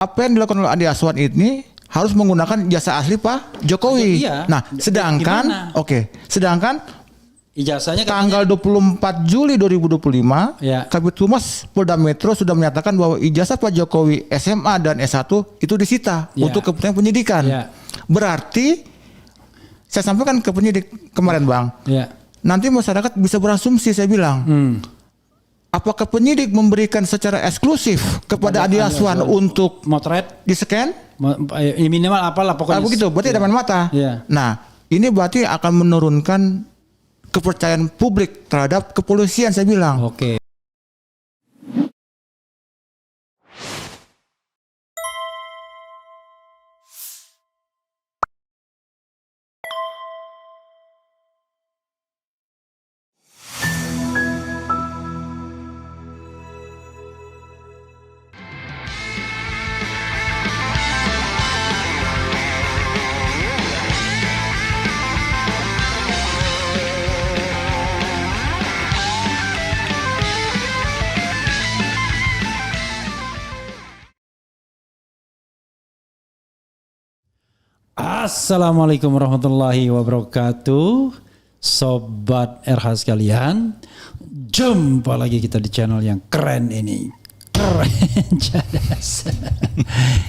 Apa yang dilakukan oleh Andi Aswan ini harus menggunakan jasa asli Pak Jokowi. Iya. Nah, sedangkan sedangkan ijazahnya tanggal 24 Juli 2025, Ya. Kabid Humas Polda Metro sudah menyatakan bahwa ijazah Pak Jokowi SMA dan S1 itu disita Ya. untuk kepentingan penyidikan. Ya. Berarti saya sampaikan ke penyidik kemarin, Bang. Ya. Nanti masyarakat bisa berasumsi, saya bilang. Apakah penyidik memberikan secara eksklusif kepada Andi Aswan untuk motret di-scan? minimal apalah pokoknya. Begitu, berarti ada main mata. Iya. Nah, ini berarti akan menurunkan kepercayaan publik terhadap kepolisian, saya bilang. Oke. Assalamualaikum warahmatullahi wabarakatuh. Sobat RH sekalian, jumpa lagi kita di channel yang keren ini. Keren cadas.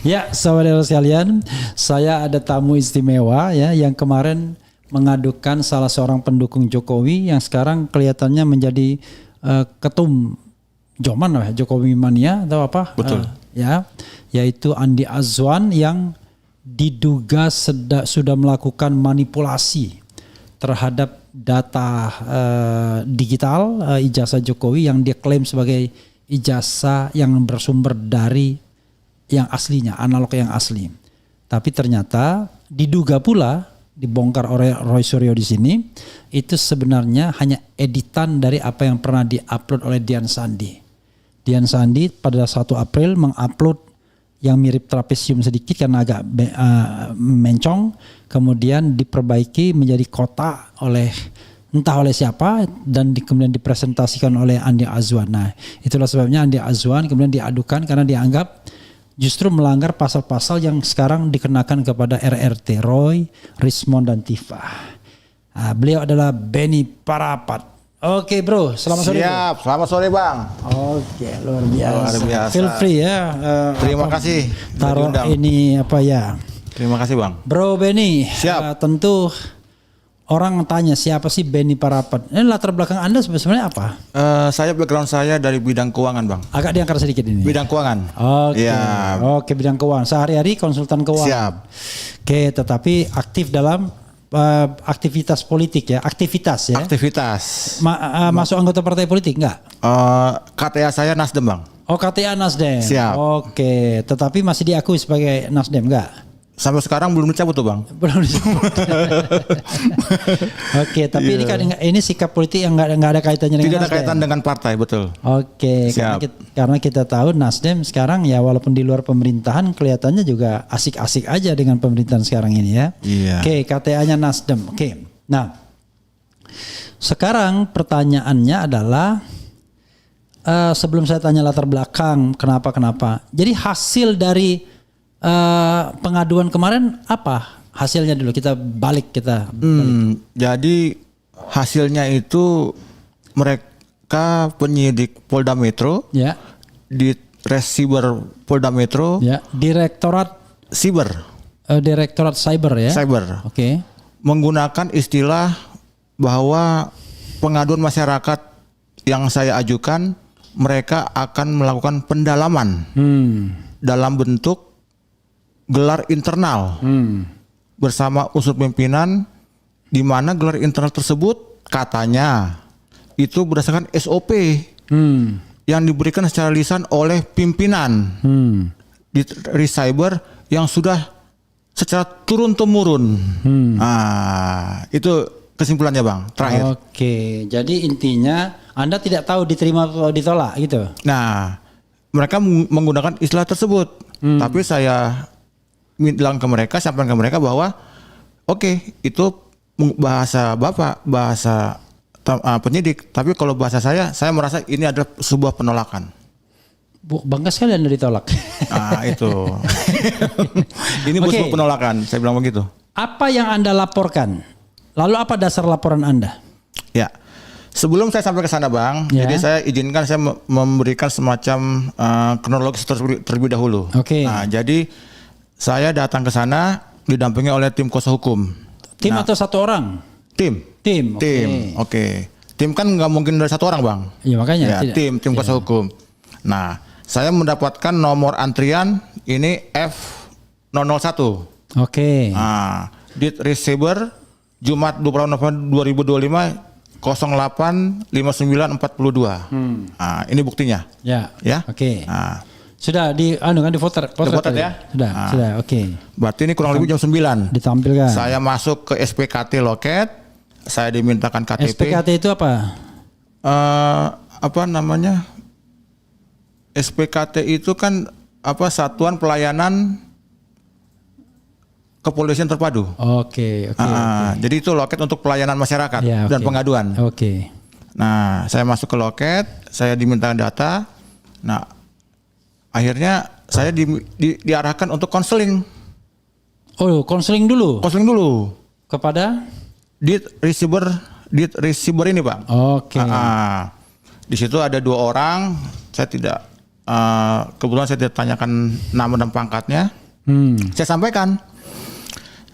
Ya, sobat RH sekalian, saya ada tamu istimewa ya yang kemarin mengadukan salah seorang pendukung Jokowi yang sekarang kelihatannya menjadi ketum Joman lah, Jokowi mania atau apa? Betul. Ya, yaitu Andi Azwan yang diduga sudah melakukan manipulasi terhadap data digital ijazah Jokowi yang dia klaim sebagai ijazah yang bersumber dari yang aslinya, analog yang asli. Tapi ternyata diduga pula dibongkar oleh Roy Suryo di sini itu sebenarnya hanya editan dari apa yang pernah diupload oleh Dian Sandi. Dian Sandi pada 1 April mengupload yang mirip trapesium sedikit karena agak mencong, kemudian diperbaiki menjadi kotak oleh entah oleh siapa dan kemudian dipresentasikan oleh Andi Azwan. Nah, itulah sebabnya Andi Azwan kemudian diadukan karena dianggap justru melanggar pasal-pasal yang sekarang dikenakan kepada RRT, Roy, Rismond dan Tifa. Nah, beliau adalah Benny Parapat. Oke bro, selamat sore. Siap, selamat sore Bang. Oke, luar biasa. Luar biasa. Feel free ya. Terima kasih. Taruh diundang. ini apa ya. Terima kasih Bang. Bro Benny, Siap. tentu orang tanya siapa sih Benny Parapat. Ini latar belakang Anda sebenarnya apa? Saya background saya dari bidang keuangan Bang. Agak diangkat sedikit ini. Bidang keuangan. Oke. Ya. Oke, bidang keuangan. Sehari-hari konsultan keuangan. Siap. Oke, tetapi aktif dalam aktivitas politik ya, aktivitas ya. Aktivitas. Masuk anggota partai politik enggak? KTA saya Nasdem Bang. Oh, KTA Nasdem. Siap. Oke, tetapi masih diakui sebagai Nasdem enggak? Sampai sekarang belum dicabut tuh Bang. Belum disebut. Oke, tapi ini kan ini sikap politik yang nggak ada kaitannya dengan Tidak ada Nasdem. kaitan dengan partai, betul. Oke, karena kita tahu Nasdem sekarang ya walaupun di luar pemerintahan kelihatannya juga asik-asik aja dengan pemerintahan sekarang ini ya. Iya. Oke, KTA-nya Nasdem. Oke. Nah, sekarang pertanyaannya adalah sebelum saya tanya latar belakang kenapa. Jadi hasil dari pengaduan kemarin apa? Hasilnya dulu kita balik. Jadi hasilnya itu mereka penyidik Polda Metro Ya. di Resiber Polda Metro, Ya, Direktorat Cyber ya. Cyber Oke. menggunakan istilah bahwa pengaduan masyarakat yang saya ajukan mereka akan melakukan pendalaman dalam bentuk gelar internal bersama unsur pimpinan, di mana gelar internal tersebut katanya itu berdasarkan SOP yang diberikan secara lisan oleh pimpinan di Cyber yang sudah secara turun temurun. Nah, itu kesimpulannya Bang. Terakhir. Oke, jadi intinya Anda tidak tahu diterima atau ditolak gitu. Nah, mereka menggunakan istilah tersebut, tapi saya bilang ke mereka, sampaikan ke mereka bahwa oke, itu bahasa Bapak, bahasa penyidik, tapi kalau bahasa saya merasa ini adalah sebuah penolakan. Bangga sekali Anda ditolak. Nah itu. Ini Oke. busuk penolakan, saya bilang begitu. Apa yang Anda laporkan? Lalu apa dasar laporan Anda? Ya, sebelum saya sampai ke sana Bang, Ya. jadi saya izinkan saya memberikan semacam kronologis terlebih dahulu. Oke. Nah, jadi saya datang ke sana didampingi oleh tim kuasa hukum. Tim atau satu orang? Tim. Tim. Oke. Tim, oke. Tim kan nggak mungkin dari satu orang Bang. Iya makanya. Ya, tidak. tim kuasa hukum. Nah, saya mendapatkan nomor antrian ini F001. Oke. Nah, di receiver Jumat 28 November 2025 085942. Nah, ini buktinya. Ya. Ya. Oke. Nah, Sudah di Dipotret tadi? ya? Sudah. Oke. berarti ini kurang lebih jam 9. Ditampilkan. Saya masuk ke SPKT loket, saya dimintakan KTP. SPKT itu apa? Apa namanya? SPKT itu kan apa, Satuan Pelayanan Kepolisian Terpadu. Oke. Jadi itu loket untuk pelayanan masyarakat Ya, dan oke. pengaduan. Oke. Nah, saya masuk ke loket, saya diminta data. Nah, akhirnya saya diarahkan untuk konseling. Oh, konseling dulu Konseling dulu kepada? di receiver ini, Bang. Oke. Di situ ada 2 orang. Saya tidak kebetulan saya tidak tanyakan nama dan pangkatnya. Saya sampaikan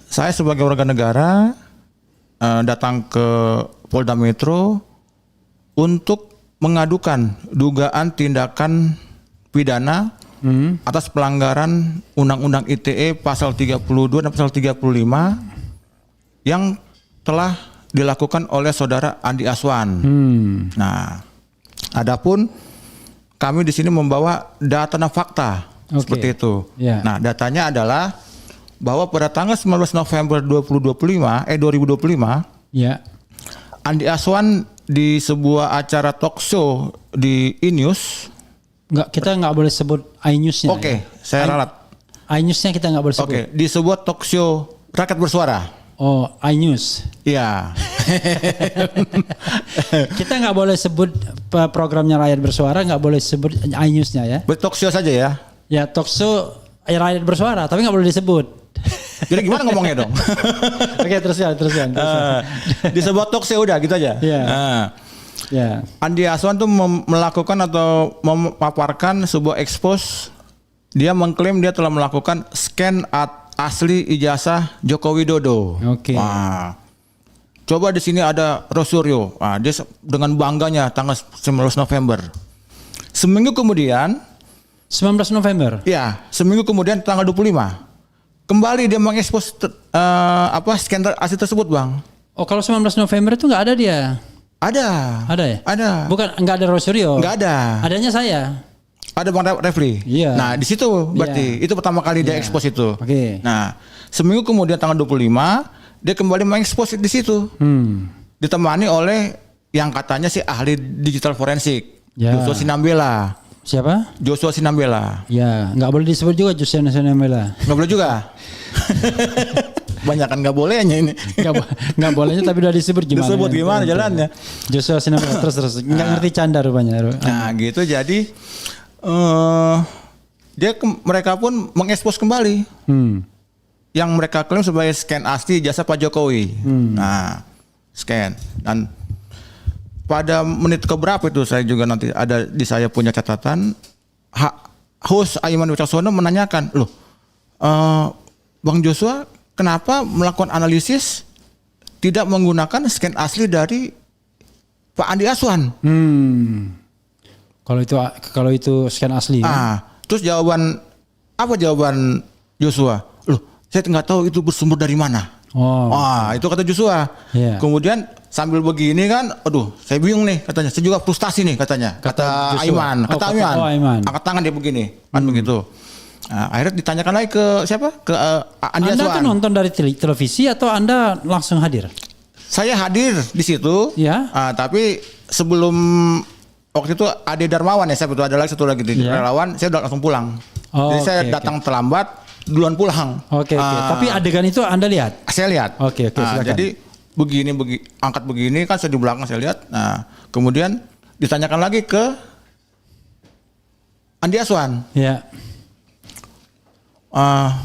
saya sebagai warga negara datang ke Polda Metro untuk mengadukan dugaan tindakan pidana atas pelanggaran Undang-Undang ITE pasal 32 dan pasal 35 yang telah dilakukan oleh saudara Andi Aswan. Nah, adapun kami di sini membawa data dan fakta seperti itu. Ya. Nah, datanya adalah bahwa pada tanggal 19 November 2025 Ya. Andi Aswan di sebuah acara talk show di iNews. Kita nggak boleh sebut iNews-nya. Oke, saya ralat. iNews-nya kita nggak boleh sebut. Oke, di sebuah talk show Rakyat Bersuara. Oh, iNews. Iya. Kita nggak boleh sebut programnya Rakyat Bersuara, nggak boleh sebut iNews-nya ya. Talk show saja ya. Ya, talk show Rakyat Bersuara, tapi nggak boleh disebut. Jadi gimana ngomongnya dong? Oke, teruskan. Di sebuah talk show udah gitu aja. Iya. Ya. Andi Aswan tuh melakukan atau memaparkan sebuah expose. Dia mengklaim dia telah melakukan scan asli ijazah Joko Widodo. Oke. Wah. Coba di sini ada Rosario. Nah, dia dengan bangganya tanggal 19 November. Seminggu kemudian, 19 November. ya, seminggu kemudian tanggal 25. Kembali dia mengekspos scan asli tersebut, Bang. Oh, kalau 19 November itu nggak ada dia. Ada. Ada ya? Ada. Bukan, nggak ada Rosario. Nggak ada. Adanya saya. Ada Bang Refli. Iya. Nah, di situ berarti itu pertama kali dia ekspos itu. Oke. Nah, seminggu kemudian tanggal 25 dia kembali mengekspos di situ. Ditemani oleh yang katanya sih ahli digital forensik, Ya. Joshua Sinambela. Siapa? Joshua Sinambela. Ya, nggak boleh disebut juga Joshua Sinambela. Nggak boleh juga. Banyak kan nggak bolehnya ini. Nggak bolehnya tapi udah disebut gimana? Disebut gimana jalannya? Joshua Sinambela terus nggak ngerti canda rupanya. Nah, gitu jadi mereka pun mengekspos kembali yang mereka klaim sebagai scan asli jasa Pak Jokowi. Nah, scan, dan pada menit keberapa itu saya juga nanti ada di saya punya catatan, host Aiman Wicaksono menanyakan, loh Bang Joshua kenapa melakukan analisis tidak menggunakan scan asli dari Pak Andi Aswan? Kalau itu scan asli. Terus jawaban Joshua? Loh, saya nggak tahu itu bersumber dari mana. Itu kata Joshua. Yeah. Kemudian sambil begini kan, aduh, saya bingung nih katanya. Saya juga frustasi nih katanya. Kata Aiman, Aiman. Angkat tangan dia begini, kan begitu. Nah, akhirnya ditanyakan lagi ke siapa? Ke Andi Aswan. Anda tuh nonton dari televisi atau Anda langsung hadir? Saya hadir di situ. Ya. Tapi sebelum waktu itu Ade Darmawan ya, saya betul ada lagi satu lagi di relawan, saya udah langsung pulang. Jadi saya datang terlambat, duluan pulang. Oke. Tapi adegan itu Anda lihat? Saya lihat. Oke, silakan. Jadi begini, angkat begini kan saya di belakang saya lihat. Nah, kemudian ditanyakan lagi ke Andi Aswan. Ya.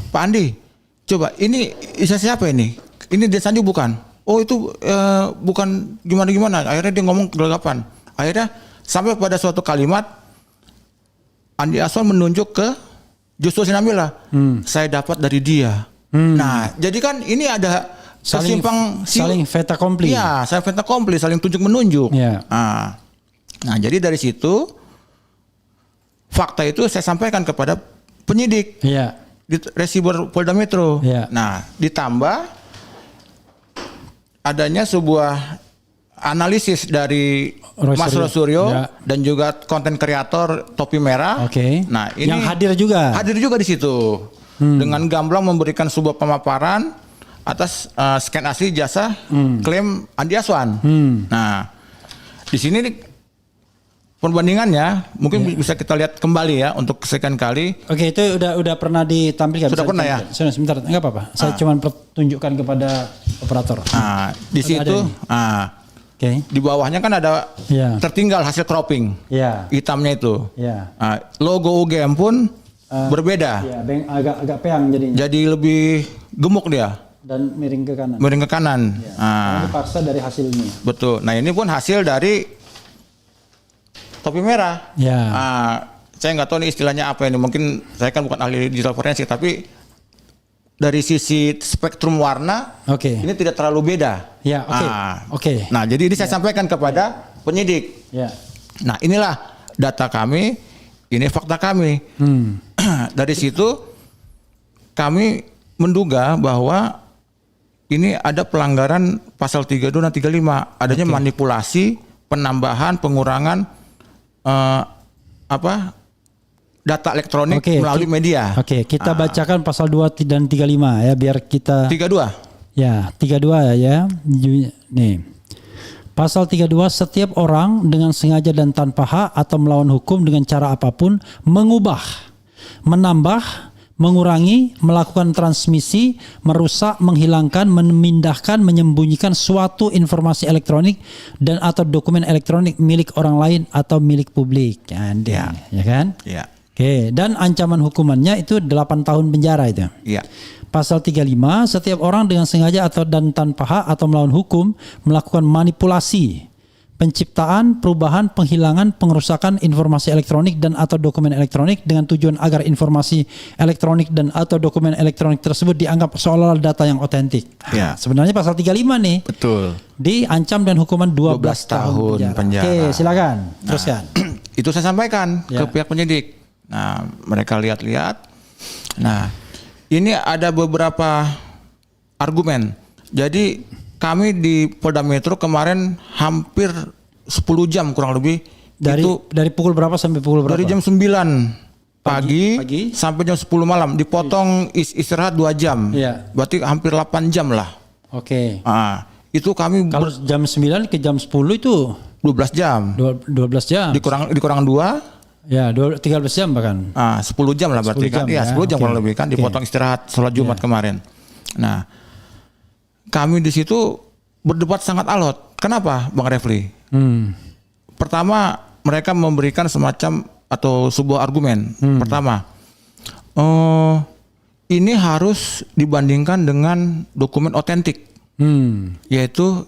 Pak Andi, coba ini ijazah siapa ini? Ini Dia Sanju bukan? Oh itu bukan gimana-gimana. Akhirnya dia ngomong gelagapan. Akhirnya sampai pada suatu kalimat Andi Aswan menunjuk ke Joshua Sinambela. Saya dapat dari dia. Nah, jadi kan ini ada saling fait accompli. Iya, saling fait accompli, saling tunjuk menunjuk. Ya. Nah, jadi dari situ fakta itu saya sampaikan kepada penyidik Ya. di Resiber Polda Metro. Ya. Nah, ditambah adanya sebuah analisis dari Mas Rosuryo dan juga konten kreator Topi Merah. Oke. Nah, ini yang hadir juga di situ dengan gamblang memberikan sebuah pemaparan atas scan asli jasa klaim Andi Aswan. Nah, di sini nih, perbandingannya mungkin bisa kita lihat kembali ya untuk kesekian kali. Oke, itu udah pernah ditampilkan. Sudah pernah ya? Sudah, sebentar, enggak apa-apa. Saya cuma pertunjukkan kepada operator. Nah, di situ di bawahnya kan ada tertinggal hasil cropping. Hitamnya itu. Logo UGM pun berbeda. Agak peang jadinya. Jadi lebih gemuk dia. Dan miring ke kanan. Miring ke kanan. Ini dipaksa dari hasilnya. Betul. Nah, ini pun hasil dari Topi Merah. Saya nggak tahu nih istilahnya apa ini. Mungkin saya kan bukan ahli digital forensik, tapi dari sisi spektrum warna, ini tidak terlalu beda. Nah, jadi ini saya sampaikan kepada penyidik. Nah, inilah data kami, ini fakta kami. Dari situ kami menduga bahwa ini ada pelanggaran pasal 32 dan 35, adanya manipulasi, penambahan, pengurangan data elektronik melalui media. Kita bacakan pasal 2 dan 35 ya, biar kita 32. Ya, 32 ya. Nih. Pasal 32, setiap orang dengan sengaja dan tanpa hak atau melawan hukum dengan cara apapun mengubah, menambah, mengurangi, melakukan transmisi, merusak, menghilangkan, memindahkan, menyembunyikan suatu informasi elektronik dan atau dokumen elektronik milik orang lain atau milik publik. Ya kan? Ya. Oke, dan ancaman hukumannya itu 8 tahun penjara itu. Iya. Pasal 35, setiap orang dengan sengaja atau dan tanpa hak atau melawan hukum melakukan manipulasi, penciptaan, perubahan, penghilangan, pengerusakan informasi elektronik dan atau dokumen elektronik dengan tujuan agar informasi elektronik dan atau dokumen elektronik tersebut dianggap seolah-olah data yang otentik. Ya. Sebenarnya pasal 35 nih. Betul. Diancam dan hukuman 12 tahun penjara. Oke, silakan. Teruskan. Itu saya sampaikan ke pihak penyidik. Nah, mereka lihat-lihat. Nah, ini ada beberapa argumen. Jadi kami di Polda Metro kemarin hampir 10 jam kurang lebih. Dari pukul berapa sampai pukul berapa? Dari jam 9 pagi sampai jam 10 malam. Dipotong istirahat 2 jam. Berarti hampir 8 jam lah. Oke. Itu kami kalau jam 9 ke jam 10 itu 12 jam. 12 jam. Dikurang 2. Ya, 13 jam bahkan. 10 jam lah berarti kan. Ya, 10 jam kurang lebih kan, dipotong istirahat sholat Jumat kemarin. Nah, kami di situ berdebat sangat alot. Kenapa, Bang Refli? Pertama, mereka memberikan semacam atau sebuah argumen. Pertama, ini harus dibandingkan dengan dokumen otentik, yaitu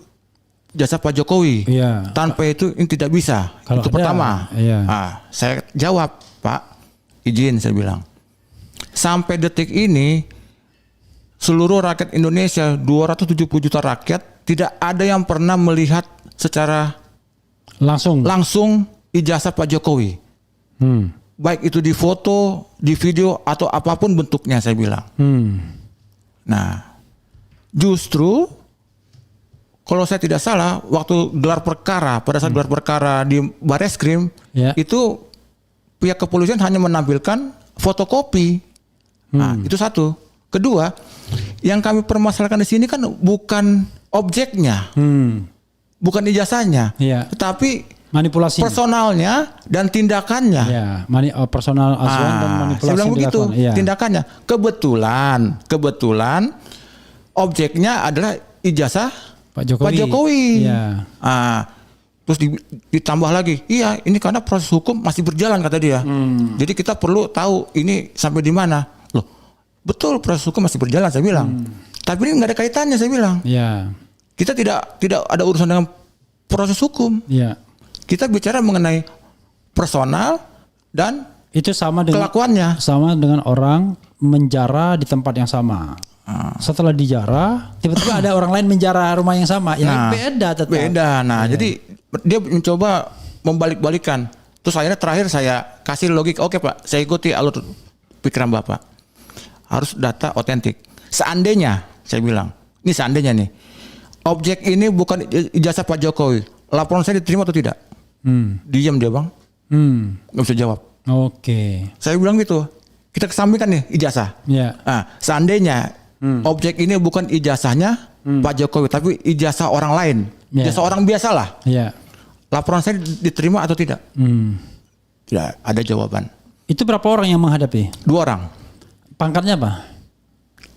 jasa Pak Jokowi. Tanpa itu ini tidak bisa. Kalau itu pertama. Saya jawab, Pak, izin saya bilang. Sampai detik ini seluruh rakyat Indonesia, 270 juta rakyat, tidak ada yang pernah melihat secara langsung ijazah Pak Jokowi. Baik itu di foto, di video atau apapun bentuknya, saya bilang. Nah, justru kalau saya tidak salah, waktu gelar perkara, pada saat gelar perkara di Bareskrim, itu pihak kepolisian hanya menampilkan fotokopi. Nah, itu satu. Kedua, yang kami permasalahkan di sini kan bukan objeknya, bukan ijazahnya, tetapi manipulasi personalnya dan tindakannya. Personal Aswan dan manipulasi. Saya bilang begitu, tindakannya. Kebetulan objeknya adalah ijazah Pak Jokowi. Terus ditambah lagi, iya ini karena proses hukum masih berjalan kata dia. Jadi kita perlu tahu ini sampai di mana. Loh, betul proses hukum masih berjalan saya bilang. Tapi ini nggak ada kaitannya saya bilang. Ya. Kita tidak ada urusan dengan proses hukum. Ya. Kita bicara mengenai personal dan Itu sama dengan kelakuannya. sama dengan orang menjara di tempat yang sama. Setelah dijara, tiba-tiba ada orang lain menjara rumah yang sama. Ya beda tetap. Beda. Nah, jadi dia mencoba membalik-balikan. Terus akhirnya terakhir saya kasih logik, oke Pak, saya ikuti alur pikiran Bapak. Harus data otentik. Seandainya, saya bilang, ini seandainya nih, objek ini bukan ijazah Pak Jokowi, laporan saya diterima atau tidak? Diam dia Bang, nggak bisa jawab. Oke. Saya bilang gitu, kita kesampingkan nih ijazah. Ya. Nah, seandainya objek ini bukan ijazahnya Pak Jokowi, tapi ijazah orang lain, ijazah orang biasa lah. Ya. Laporan saya diterima atau tidak? Tidak ada jawaban. Itu berapa orang yang menghadapi? 2 orang. Pangkatnya apa?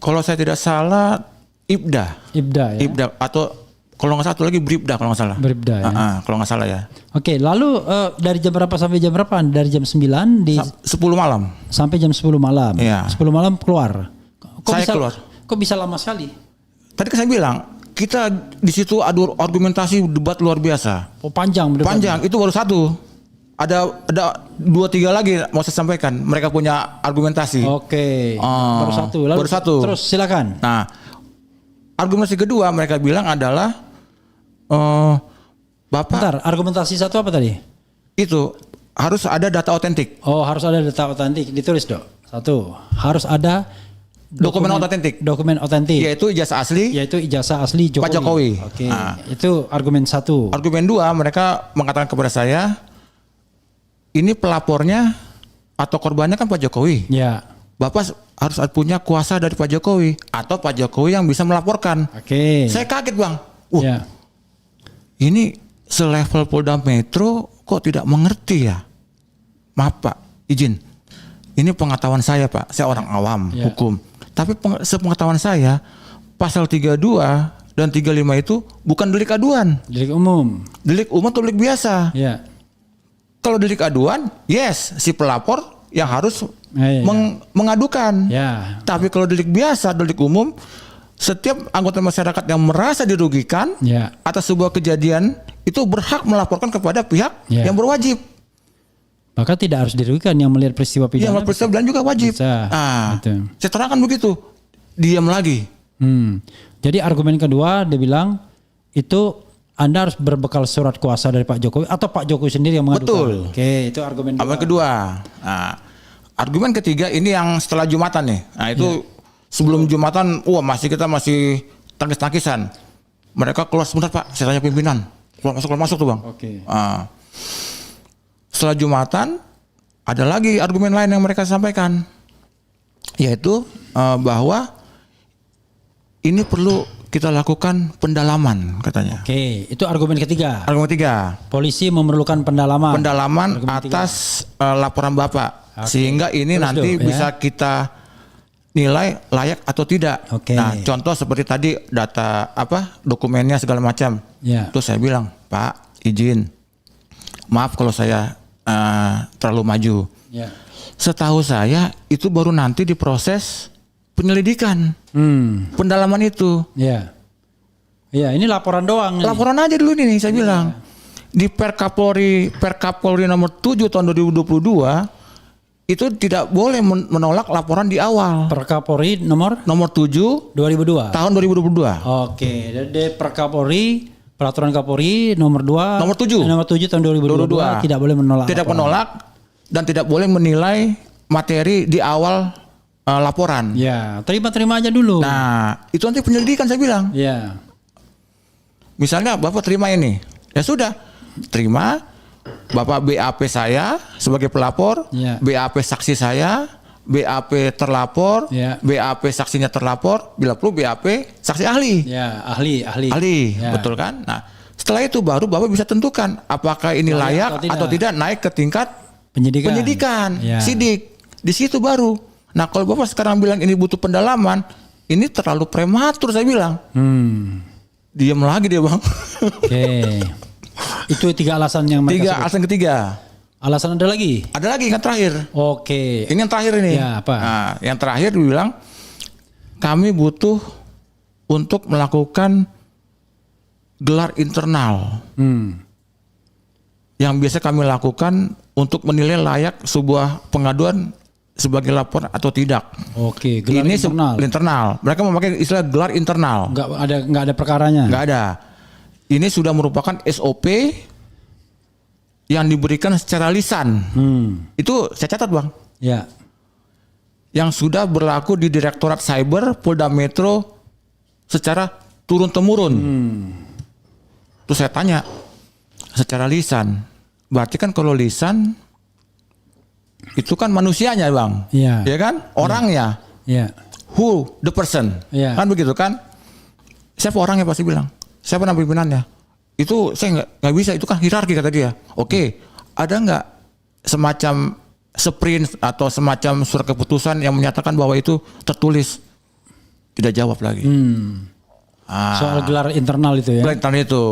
Kalau saya tidak salah, Ibda. Ibda ya. Ibda atau kalau nggak satu lagi Bribda kalau nggak salah. Bribda ya. Kalau nggak salah ya. Oke, lalu dari jam berapa sampai jam berapa? Dari jam 9 di 10 malam. sampai jam 10 malam. Iya. 10 malam keluar. Saya keluar. Kok bisa lama sekali? Tadi kan saya bilang, kita di situ adu argumentasi debat luar biasa. Oh, panjang. Panjang, itu baru satu. Ada 2-3 lagi mau saya sampaikan. Mereka punya argumentasi. Oke. Baru satu. Lalu Baru satu. Terus silakan. Nah, argumentasi kedua mereka bilang adalah Bapak Bentar, argumentasi satu apa tadi? itu harus ada data otentik. Oh, harus ada data otentik. Ditulis, Dok. Satu, harus ada Dokumen otentik. Dokumen otentik. Yaitu ijazah asli Yaitu ijazah asli Jokowi. Pak Jokowi. Oke. Itu argumen satu. Argumen 2 mereka mengatakan kepada saya, ini pelapornya atau korbannya kan Pak Jokowi. Ya. Bapak harus punya kuasa dari Pak Jokowi atau Pak Jokowi yang bisa melaporkan. Oke. Saya kaget Bang. Ya. Ini selevel Polda Metro kok tidak mengerti ya? Maaf Pak, izin. Ini pengetahuan saya Pak, saya orang awam hukum. Tapi sepengetahuan saya, pasal 32 dan 35 itu bukan delik aduan. Delik umum. Delik umum atau delik biasa. Ya. Kalau delik aduan, yes, si pelapor yang harus mengadukan. Ya. Tapi kalau delik biasa, delik umum, setiap anggota masyarakat yang merasa dirugikan atas sebuah kejadian itu berhak melaporkan kepada pihak yang berwajib. Maka tidak harus dirugikan yang melihat peristiwa pidana. Yang peristiwa pidana juga wajib. Saya terangkan begitu. Diam lagi. Jadi argumen kedua dia bilang itu Anda harus berbekal surat kuasa dari Pak Jokowi atau Pak Jokowi sendiri yang mengadukan. Betul. Oke, itu argumen kedua. Nah, argumen ketiga ini yang setelah Jumatan nih. Nah, itu sebelum Jumatan, kita masih tangkis-tangkisan. Mereka keluar sebentar Pak, saya tanya pimpinan. Keluar masuk tuh Bang. Oke. Setelah Jumatan ada lagi argumen lain yang mereka sampaikan, yaitu bahwa ini perlu kita lakukan pendalaman katanya. Oke, itu argumen ketiga. Argumen ketiga. Polisi memerlukan pendalaman. Pendalaman atas laporan Bapak, sehingga ini terus nanti bisa kita nilai layak atau tidak. Nah, contoh seperti tadi data dokumennya segala macam. Terus saya bilang, Pak, izin. Maaf kalau saya terlalu maju. Setahu saya itu baru nanti diproses penyelidikan. Pendalaman itu. Iya, ini laporan doang. Laporan aja dulu nih saya bilang. Di Perkapolri nomor 7 tahun 2022 itu tidak boleh menolak laporan di awal. Perkapolri nomor 7 2002. Tahun 2022. Oke, dari Perkapolri Peraturan Kapolri nomor 2 nomor 7 tahun 2022 tidak boleh menolak. Tidak menolak dan tidak boleh menilai materi di awal laporan. Ya, terima aja dulu. Nah, itu nanti penyelidikan saya bilang. Ya. Misalnya Bapak terima ini. Ya sudah, terima. Bapak BAP saya sebagai pelapor, BAP saksi saya, BAP terlapor, BAP saksinya terlapor, bila perlu BAP saksi ahli. Ya, ahli. Betul kan? Nah, setelah itu baru Bapak bisa tentukan apakah ini layak atau tidak naik ke tingkat penyidikan, sidik. Di situ baru. Nah, kalau Bapak sekarang bilang ini butuh pendalaman, ini terlalu prematur saya bilang. Diam lagi dia Bang. Oke. Itu 3 alasan yang mereka sebut. Alasan ketiga. Alasan ada lagi? Ada lagi yang terakhir. Oke. Ini yang terakhir ini. Ya, apa? Nah, yang terakhir dibilang kami butuh untuk melakukan gelar internal. Yang biasa kami lakukan untuk menilai layak sebuah pengaduan sebagai lapor atau tidak. Oke, gelar ini internal. Mereka memakai istilah gelar internal. Nggak ada perkaranya. Nggak ada. Ini sudah merupakan SOP yang diberikan secara lisan. Itu saya catat, Bang. Ya. Yang sudah berlaku di Direktorat Cyber Polda Metro secara turun-temurun. Terus saya tanya, secara lisan, berarti kan kalau lisan itu kan manusianya, Bang. Iya. Ya kan? Orangnya. Iya. Who the person. Iya. Kan begitu kan? Siapa orangnya pasti bilang. Siapa nama pimpinannya? Itu saya nggak bisa, itu kan hierarki kata dia. Oke, ada nggak semacam sprint atau semacam surat keputusan yang menyatakan bahwa itu tertulis? Tidak jawab lagi. Soal gelar internal itu ya. Gelar internal itu.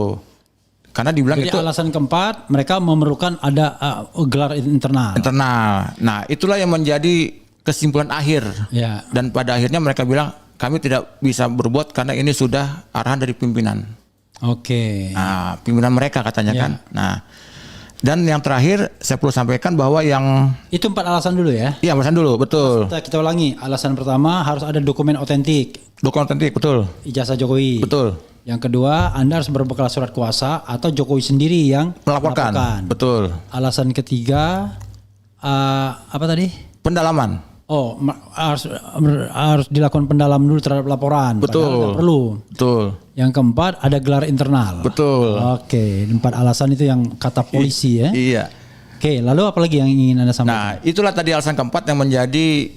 Karena dibilang Jadi itu alasan keempat, mereka memerlukan ada gelar internal. internal. Nah, itulah yang menjadi kesimpulan akhir. Ya. Dan pada akhirnya mereka bilang kami tidak bisa berbuat karena ini sudah arahan dari pimpinan. Oke. Nah, pimpinan mereka katanya Ya. kan. Nah, dan yang terakhir saya perlu sampaikan bahwa yang Itu 4 alasan dulu ya. iya alasan dulu, betul. Kita ulangi. Alasan pertama harus ada dokumen otentik, Dokumen otentik, betul. ijazah Jokowi. Betul. Yang kedua, Anda harus berbekal surat kuasa atau Jokowi sendiri yang Melaporkan. Betul. Alasan ketiga, apa tadi? Pendalaman. Oh, harus dilakukan pendalaman dulu terhadap laporan. Padahal Betul. nggak perlu. Betul. Yang keempat, ada gelar internal. Betul. Oke, 4 alasan itu yang kata polisi ya. Iya. Oke, lalu apa lagi yang ingin Anda sampaikan? Nah, itulah tadi alasan keempat yang menjadi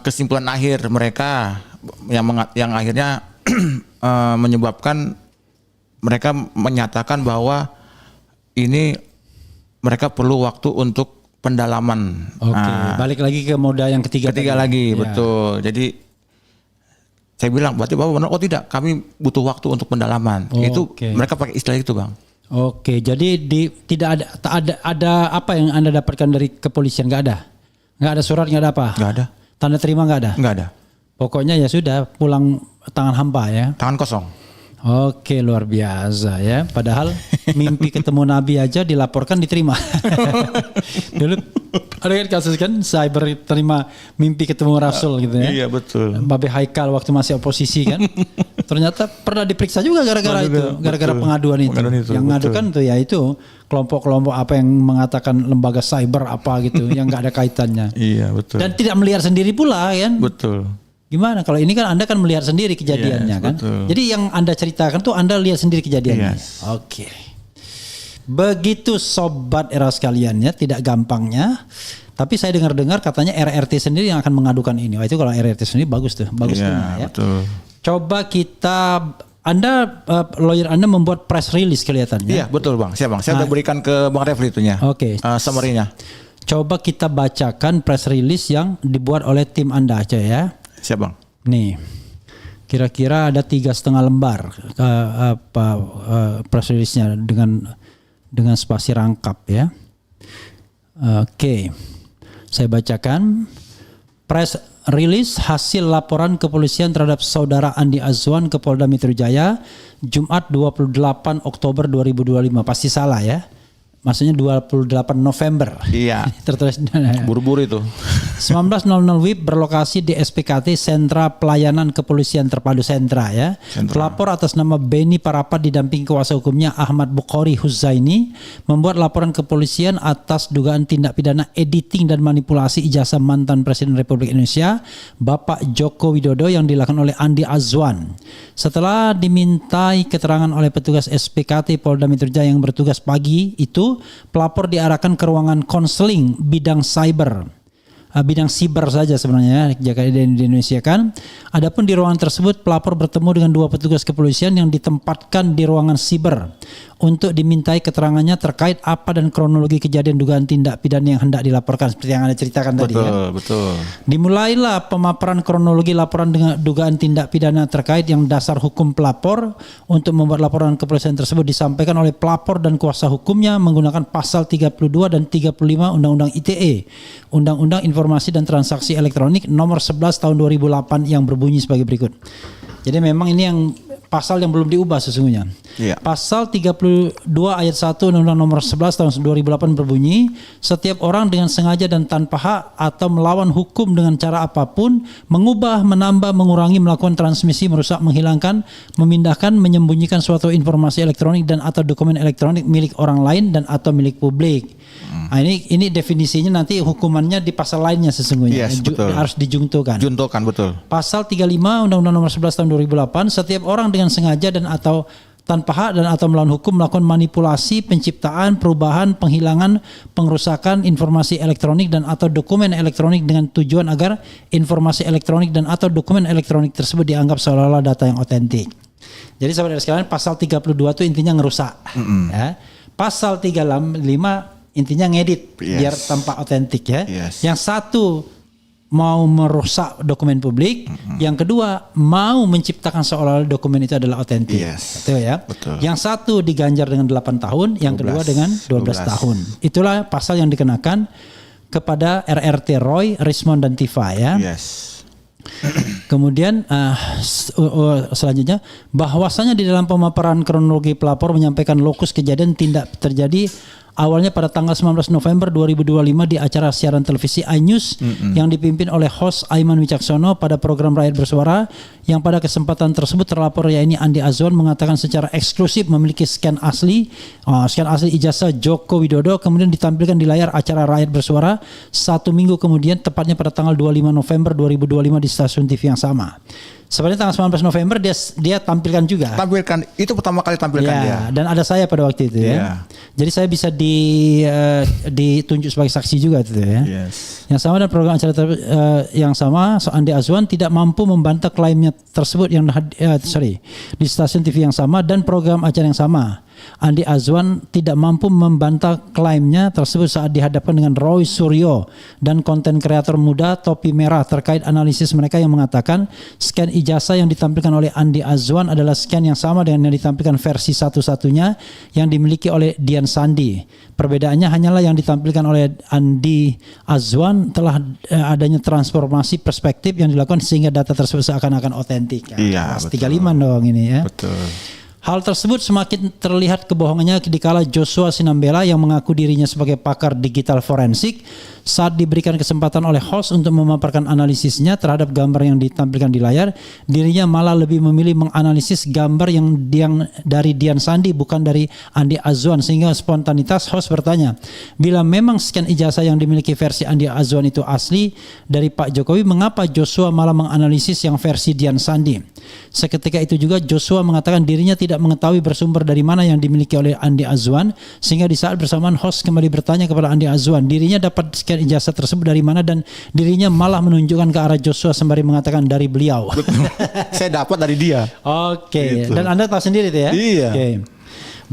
kesimpulan akhir mereka yang akhirnya menyebabkan mereka menyatakan bahwa ini mereka perlu waktu untuk pendalaman. Oke, balik lagi ke moda yang ketiga. Ketiga tadi. lagi, Ya. betul. Jadi saya bilang berarti Bapak benar, oh tidak, kami butuh waktu untuk pendalaman. Itu mereka pakai istilah itu, Bang. Oke, jadi tidak ada apa yang Anda dapatkan dari kepolisian? Nggak ada surat, nggak ada apa? Nggak ada. Tanda terima nggak ada? Nggak ada. Pokoknya ya sudah, pulang tangan hampa ya. Tangan kosong. Oke, luar biasa ya. Padahal mimpi ketemu Nabi aja dilaporkan diterima. Dulu ada kan kasus kan cyber terima mimpi ketemu Rasul gitu ya. Iya, betul. Babe Haikal waktu masih oposisi kan. Ternyata pernah diperiksa juga gara-gara itu, gara-gara pengaduan itu. Yang ngadukan tuh ya itu kelompok-kelompok apa yang mengatakan lembaga cyber apa gitu yang nggak ada kaitannya. Iya, betul. Dan tidak melihat sendiri pula kan. Betul. Gimana kalau ini kan Anda kan melihat sendiri kejadiannya kan. Betul. Jadi yang Anda ceritakan tuh Anda lihat sendiri kejadiannya. Yes. Oke. Begitu sobat era sekalian ya, tidak gampangnya. Tapi saya dengar-dengar katanya RRT sendiri yang akan mengadukan ini. Wah, itu kalau RRT sendiri bagus tuh, bagus tuh ya. Betul. Coba lawyer Anda membuat press release kelihatannya. Iya, betul, Bang. Siap, Bang. Saya udah berikan ke Bang Refli itunya. Oke. Summary-nya. Coba kita bacakan press release yang dibuat oleh tim Anda aja ya. Siap, Bang. Nih, kira-kira ada 3,5 lembar press release-nya dengan spasi rangkap ya. Oke, saya bacakan press release hasil laporan kepolisian terhadap saudara Andi Azwan ke Polda Metro Jaya Jumat 28 Oktober 2025. Pasti salah ya. Maksudnya 28 November. Iya. Tertulis Buru-buru itu. 19.00 WIB berlokasi di SPKT Sentra Pelayanan Kepolisian Terpadu Sentra ya. Pelapor atas nama Beni Parapat didampingi kuasa hukumnya Ahmad Bukhari Huzaini membuat laporan kepolisian atas dugaan tindak pidana editing dan manipulasi ijazah mantan Presiden Republik Indonesia Bapak Joko Widodo yang dilakukan oleh Andi Azwan. Setelah dimintai keterangan oleh petugas SPKT Polda Metro Jaya yang bertugas pagi itu, pelapor diarahkan ke ruangan konseling bidang cyber. Bidang siber saja sebenarnya jika di Indonesia kan. Adapun di ruangan tersebut pelapor bertemu dengan 2 petugas kepolisian yang ditempatkan di ruangan siber. untuk dimintai keterangannya terkait apa dan kronologi kejadian dugaan tindak pidana yang hendak dilaporkan seperti yang Anda ceritakan tadi ya. Betul. Dimulailah pemaparan kronologi laporan dengan dugaan tindak pidana terkait yang dasar hukum pelapor. Untuk membuat laporan kepolisian tersebut disampaikan oleh pelapor dan kuasa hukumnya menggunakan pasal 32 dan 35 Undang-Undang ITE, Undang-Undang Informasi dan Transaksi Elektronik nomor 11 tahun 2008 yang berbunyi sebagai berikut. Jadi memang ini yang pasal yang belum diubah sesungguhnya. Iya. Pasal 32 ayat 1 Undang-Undang nomor 11 tahun 2008 berbunyi, setiap orang dengan sengaja dan tanpa hak atau melawan hukum dengan cara apapun, mengubah, menambah, mengurangi, melakukan transmisi, merusak, menghilangkan, memindahkan, menyembunyikan suatu informasi elektronik dan atau dokumen elektronik milik orang lain dan atau milik publik. Nah, ini definisinya nanti hukumannya di pasal lainnya sesungguhnya. Yes, betul. Harus dijungtokan. Juntokan, betul. Pasal 35 Undang-Undang nomor 11 tahun 2008, setiap orang dengan sengaja dan atau tanpa hak dan atau melawan hukum melakukan manipulasi, penciptaan, perubahan, penghilangan, pengerusakan informasi elektronik dan atau dokumen elektronik dengan tujuan agar informasi elektronik dan atau dokumen elektronik tersebut dianggap seolah-olah data yang otentik. Jadi saudara sekalian, pasal 32 itu intinya ngerusak. Ya. Pasal 35 intinya ngedit biar tampak otentik ya. Yes. Yang satu mau merusak dokumen publik, yang kedua mau menciptakan seolah-olah dokumen itu adalah otentik. Yes. Betul ya. Betul. Yang satu diganjar dengan 8 tahun, yang kedua dengan 12 tahun. Itulah pasal yang dikenakan kepada RRT Roy, Rismond dan Tifa ya. Yes. Kemudian selanjutnya bahwasanya di dalam pemaparan kronologi pelapor menyampaikan lokus kejadian tindak terjadi awalnya pada tanggal 19 November 2025 di acara siaran televisi iNews yang dipimpin oleh host Aiman Wicaksono pada program Rakyat Bersuara, yang pada kesempatan tersebut terlapor yakni Andi Azwan mengatakan secara eksklusif memiliki scan asli ijazah Joko Widodo kemudian ditampilkan di layar acara Rakyat Bersuara 1 minggu kemudian, tepatnya pada tanggal 25 November 2025 di stasiun TV yang sama. Sebenarnya tanggal 19 November dia tampilkan juga. Tampilkan, itu pertama kali tampilkan dia. Dan ada saya pada waktu itu ya. Jadi saya bisa ditunjuk sebagai saksi juga itu ya. Yes. Yang sama dan program acara yang sama, Andi Azwan tidak mampu membantah klaimnya tersebut di stasiun TV yang sama dan program acara yang sama. Andi Azwan tidak mampu membantah klaimnya tersebut saat dihadapkan dengan Roy Suryo dan konten kreator muda Topi Merah terkait analisis mereka yang mengatakan scan ijazah yang ditampilkan oleh Andi Azwan adalah scan yang sama dengan yang ditampilkan versi satu-satunya yang dimiliki oleh Dian Sandi. Perbedaannya hanyalah yang ditampilkan oleh Andi Azwan telah adanya transformasi perspektif yang dilakukan sehingga data tersebut seakan-akan otentik. Iya, 35 dong ini ya. Betul. Hal tersebut semakin terlihat kebohongannya dikala Joshua Sinambela yang mengaku dirinya sebagai pakar digital forensik saat diberikan kesempatan oleh host untuk memaparkan analisisnya terhadap gambar yang ditampilkan di layar, dirinya malah lebih memilih menganalisis gambar yang dari Dian Sandi bukan dari Andi Azwan, sehingga spontanitas host bertanya, bila memang scan ijazah yang dimiliki versi Andi Azwan itu asli dari Pak Jokowi, mengapa Joshua malah menganalisis yang versi Dian Sandi? Seketika itu juga Joshua mengatakan dirinya tidak mengetahui bersumber dari mana yang dimiliki oleh Andi Azwan, sehingga di saat bersamaan host kembali bertanya kepada Andi Azwan dirinya dapat scan ijazah tersebut dari mana, dan dirinya malah menunjukkan ke arah Joshua sembari mengatakan dari beliau. Saya dapat dari dia. Oke. Gitu. Dan Anda tahu sendiri itu ya? Iya. Oke.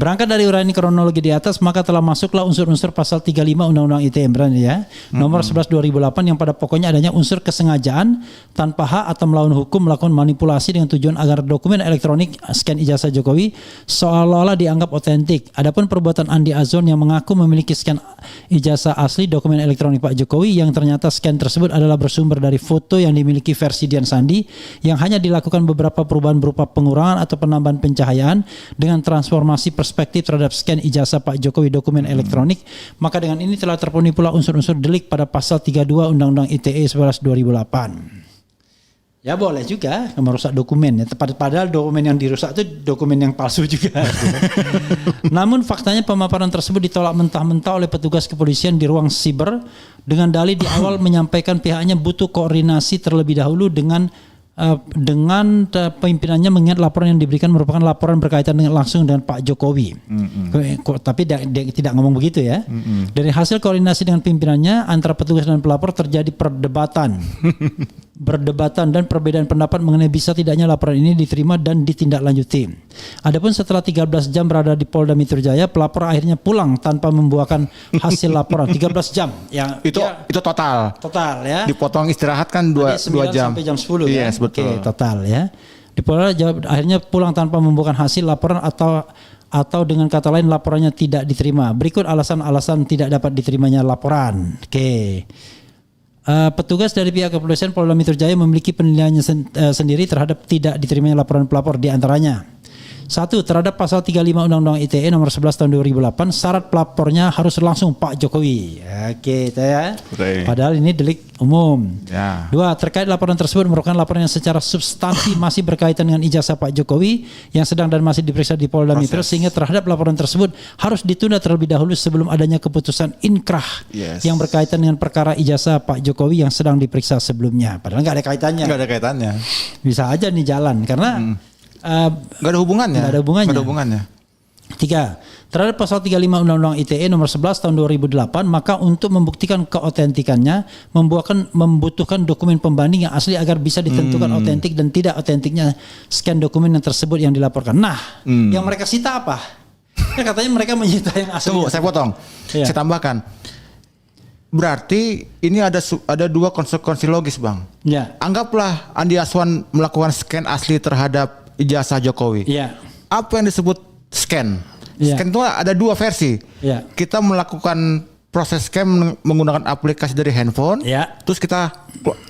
Berangkat dari uraian kronologi di atas, maka telah masuklah unsur-unsur pasal 35 Undang-Undang ITE ya, nomor 11 2008 yang pada pokoknya adanya unsur kesengajaan tanpa hak atau melawan hukum melakukan manipulasi dengan tujuan agar dokumen elektronik scan ijazah Jokowi seolah-olah dianggap otentik. Adapun perbuatan Andi Azwan yang mengaku memiliki scan ijazah asli dokumen elektronik Pak Jokowi yang ternyata scan tersebut adalah bersumber dari foto yang dimiliki versi Dian Sandi yang hanya dilakukan beberapa perubahan berupa pengurangan atau penambahan pencahayaan dengan transformasi perspektif terhadap scan ijazah Pak Jokowi dokumen elektronik, maka dengan ini telah terpenuhi pula unsur-unsur delik pada pasal 32 Undang-Undang ITE 11 2008. Ya boleh juga merusak dokumen ya, padahal dokumen yang dirusak itu dokumen yang palsu juga. Namun faktanya pemaparan tersebut ditolak mentah-mentah oleh petugas kepolisian di ruang siber dengan dalih di awal menyampaikan pihaknya butuh koordinasi terlebih dahulu dengan pimpinannya, mengingat laporan yang diberikan merupakan laporan berkaitan langsung dengan Pak Jokowi. Tapi dia tidak ngomong begitu ya. Dari hasil koordinasi dengan pimpinannya antara petugas dan pelapor terjadi perdebatan. berdebatan dan perbedaan pendapat mengenai bisa tidaknya laporan ini diterima dan ditindaklanjuti. Adapun setelah 13 jam berada di Polda Metro Jaya, pelapor akhirnya pulang tanpa membuahkan hasil laporan. 13 jam. Yang Itu total. Total ya. Dipotong istirahat kan 2 jam. Sampai jam 10 kan? Yes, betul. Oke, total ya. Di Polda akhirnya pulang tanpa membuahkan hasil laporan atau dengan kata lain laporannya tidak diterima. Berikut alasan-alasan tidak dapat diterimanya laporan. Oke. Petugas dari pihak kepolisian Polda Metro Jaya memiliki penilaiannya sendiri terhadap tidak diterimanya laporan pelapor, di antaranya. 1. Terhadap pasal 35 Undang-Undang ITE nomor 11 tahun 2008, syarat pelapornya harus langsung Pak Jokowi. Oke, ya. Padahal ini delik umum. Ya. 2. Terkait laporan tersebut merupakan laporan yang secara substansi masih berkaitan dengan ijazah Pak Jokowi yang sedang dan masih diperiksa di Polda Metro, sehingga terhadap laporan tersebut harus ditunda terlebih dahulu sebelum adanya keputusan inkrah yang berkaitan dengan perkara ijazah Pak Jokowi yang sedang diperiksa sebelumnya. Padahal nggak ada kaitannya. Nggak ada kaitannya. Bisa aja nih jalan karena nggak ada hubungannya. Nggak ada hubungannya. 3. Terhadap pasal 35 Undang-Undang ITE nomor 11 tahun 2008, maka untuk membuktikan keotentikannya membutuhkan dokumen pembanding yang asli agar bisa ditentukan otentik dan tidak otentiknya scan dokumen yang tersebut yang dilaporkan. Nah, yang mereka sita apa? Ya, katanya mereka menyita yang asli. Tunggu, saya potong. Ya. Saya tambahkan. Berarti ini ada 2 konsekuensi logis, Bang. Ya. Anggaplah Andi Aswan melakukan scan asli terhadap ijazah Jokowi. Ya. Apa yang disebut scan? Ya. Scan itu ada 2 versi. Ya. Kita melakukan proses scan menggunakan aplikasi dari handphone. Ya. Terus kita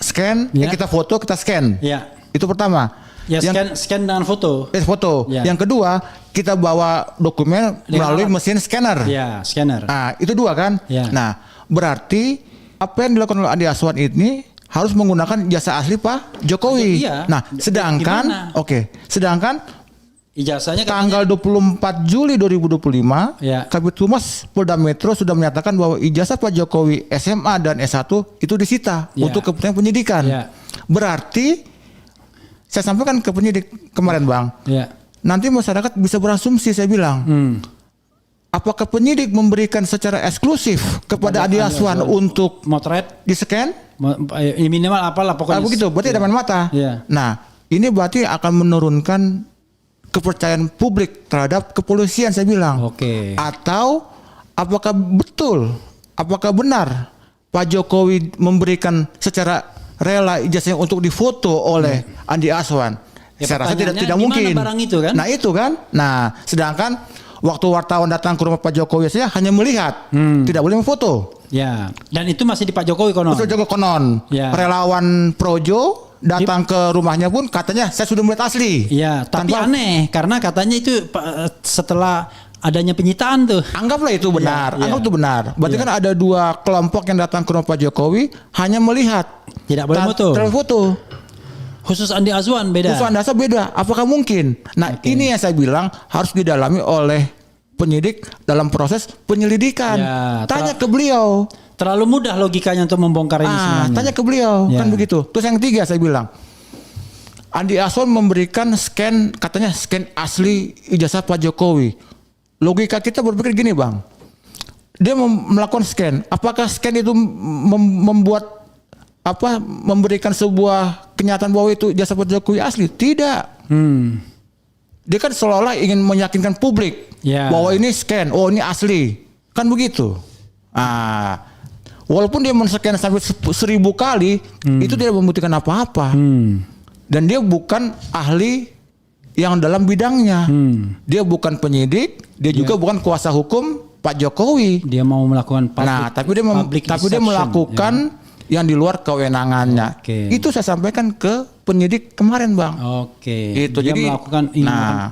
scan, Ya. kita foto, kita scan. Ya. Itu pertama. Ya, scan dengan foto. Foto. Ya. Yang kedua, kita bawa dokumen melalui mesin scanner. Ya, scanner. Nah, itu 2 kan? Ya. Nah, berarti apa yang dilakukan oleh Andi Aswan ini harus menggunakan jasa asli Pak Jokowi. Iya. Nah, sedangkan Ijazahnya tanggal 24 Juli 2025, ya. Kabid Humas Polda Metro sudah menyatakan bahwa ijazah Pak Jokowi SMA dan S1 itu disita untuk kepentingan penyidikan. Ya. Berarti saya sampaikan ke penyidik kemarin, Bang. Ya. Nanti masyarakat bisa berasumsi, saya bilang. Apakah penyidik memberikan secara eksklusif kepada Andi Aswan untuk motret di-scan? Minimal apalah pokoknya. Begitu, berarti ada main mata. Ya. Nah, ini berarti akan menurunkan kepercayaan publik terhadap kepolisian, saya bilang. Oke. Atau apakah benar Pak Jokowi memberikan secara rela ijazahnya untuk difoto oleh Andi Aswan? Ya, saya rasa tidak di mungkin. Barang itu kan? Nah, itu kan. Nah, sedangkan waktu wartawan datang ke rumah Pak Jokowi saja hanya melihat, tidak boleh memfoto. Ya, dan itu masih di Pak Jokowi konon. Pak Jokowi konon. Ya. Relawan Projo datang ke rumahnya pun katanya saya sudah melihat asli. Ya, tapi aneh karena katanya itu setelah adanya penyitaan tuh. Anggaplah itu benar. Ya, Anggap itu benar. Berarti kan ada 2 kelompok yang datang ke rumah Pak Jokowi hanya melihat. Tidak boleh foto. Tidak foto. Khusus Andi Azwan beda. Khusus Andi Azwan beda. Apakah mungkin? Nah, ini yang saya bilang harus didalami oleh penyidik dalam proses penyelidikan. Ya, tanya ke beliau. Terlalu mudah logikanya untuk membongkar ini semuanya. Tanya ke beliau, kan begitu. Terus yang ketiga saya bilang, Andi Aswan memberikan scan, katanya scan asli ijazah Pak Jokowi. Logika kita berpikir gini, Bang. Dia melakukan scan. Apakah scan itu memberikan sebuah kenyataan bahwa itu ijazah Pak Jokowi asli? Tidak. Dia kan seolah-olah ingin meyakinkan publik bahwa ini scan, oh ini asli. Kan begitu. Walaupun dia men-scan sampai 1000 kali, itu tidak membuktikan apa-apa. Dan dia bukan ahli yang dalam bidangnya. Dia bukan penyidik, dia juga bukan kuasa hukum Pak Jokowi. Dia mau melakukan tapi dia melakukan yang di luar kewenangannya. Itu saya sampaikan ke penyidik kemarin, Bang. Itu dia jadi melakukan